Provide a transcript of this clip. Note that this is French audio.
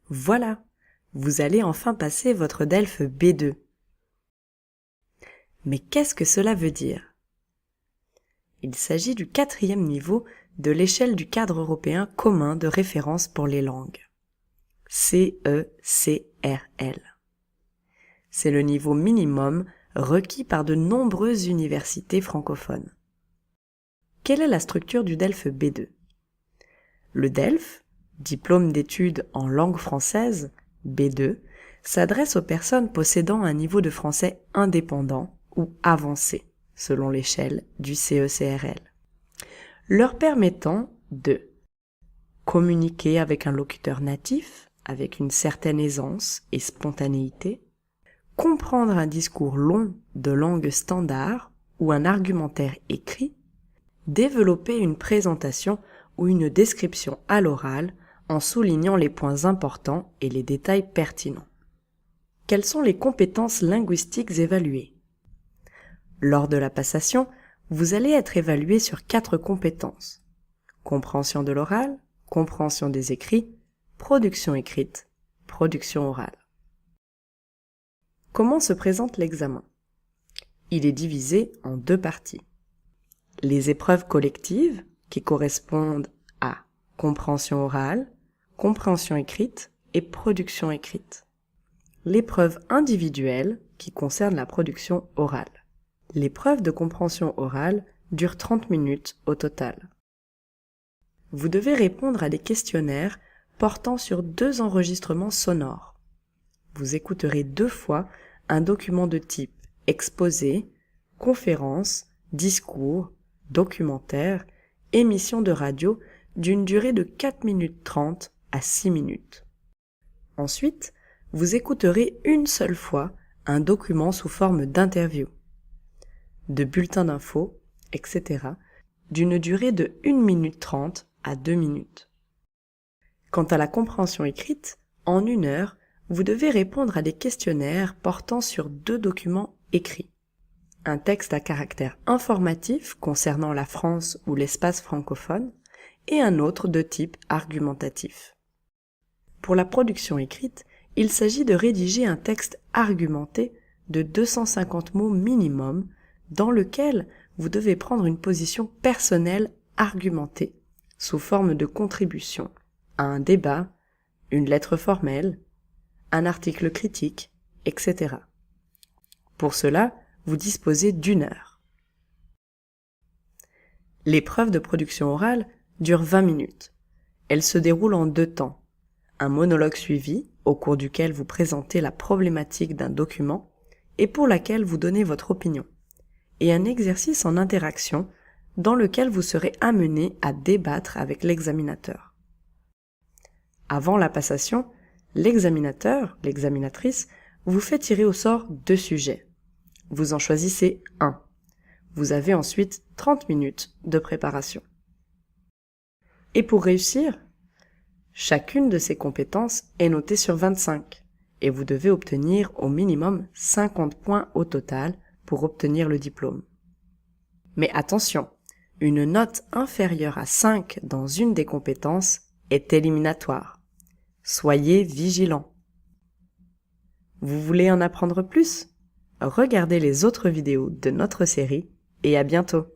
Voilà, vous allez enfin passer votre DELF B2. Mais qu'est-ce que cela veut dire? Il s'agit du 4e niveau de l'échelle du cadre européen commun de référence pour les langues. CECRL. C'est le niveau minimum requis par de nombreuses universités francophones. Quelle est la structure du DELF B2? Le DELF, diplôme d'études en langue française, B2, s'adresse aux personnes possédant un niveau de français indépendant ou avancé, selon l'échelle du CECRL, leur permettant de communiquer avec un locuteur natif, avec une certaine aisance et spontanéité, comprendre un discours long de langue standard ou un argumentaire écrit, développer une présentation ou une description à l'oral en soulignant les points importants et les détails pertinents. Quelles sont les compétences linguistiques évaluées? Lors de la passation, vous allez être évalué sur 4 compétences. Compréhension de l'oral, compréhension des écrits, production écrite, production orale. Comment se présente l'examen? Il est divisé en 2 parties. Les épreuves collectives, qui correspondent à compréhension orale, compréhension écrite et production écrite. L'épreuve individuelle, qui concerne la production orale. L'épreuve de compréhension orale dure 30 minutes au total. Vous devez répondre à des questionnaires portant sur 2 enregistrements sonores. Vous écouterez 2 fois un document de type exposé, conférence, discours, documentaire, émission de radio d'une durée de 4 minutes 30 à 6 minutes. Ensuite, vous écouterez une seule fois un document sous forme d'interview, de bulletin d'infos, etc., d'une durée de 1 minute 30 à 2 minutes. Quant à la compréhension écrite, en 1 heure, vous devez répondre à des questionnaires portant sur 2 documents écrits. Un texte à caractère informatif concernant la France ou l'espace francophone et un autre de type argumentatif. Pour la production écrite, il s'agit de rédiger un texte argumenté de 250 mots minimum dans lequel vous devez prendre une position personnelle argumentée sous forme de contribution à un débat, une lettre formelle, un article critique, etc. Pour cela, vous disposez d'1 heure. L'épreuve de production orale dure 20 minutes. Elle se déroule en 2 temps. Un monologue suivi, au cours duquel vous présentez la problématique d'un document et pour laquelle vous donnez votre opinion, et un exercice en interaction dans lequel vous serez amené à débattre avec l'examinateur. Avant la passation, l'examinateur, l'examinatrice, vous fait tirer au sort 2 sujets. Vous en choisissez un. Vous avez ensuite 30 minutes de préparation. Et pour réussir, chacune de ces compétences est notée sur 25 et vous devez obtenir au minimum 50 points au total pour obtenir le diplôme. Mais attention, une note inférieure à 5 dans une des compétences est éliminatoire. Soyez vigilants. Vous voulez en apprendre plus? Regardez les autres vidéos de notre série et à bientôt.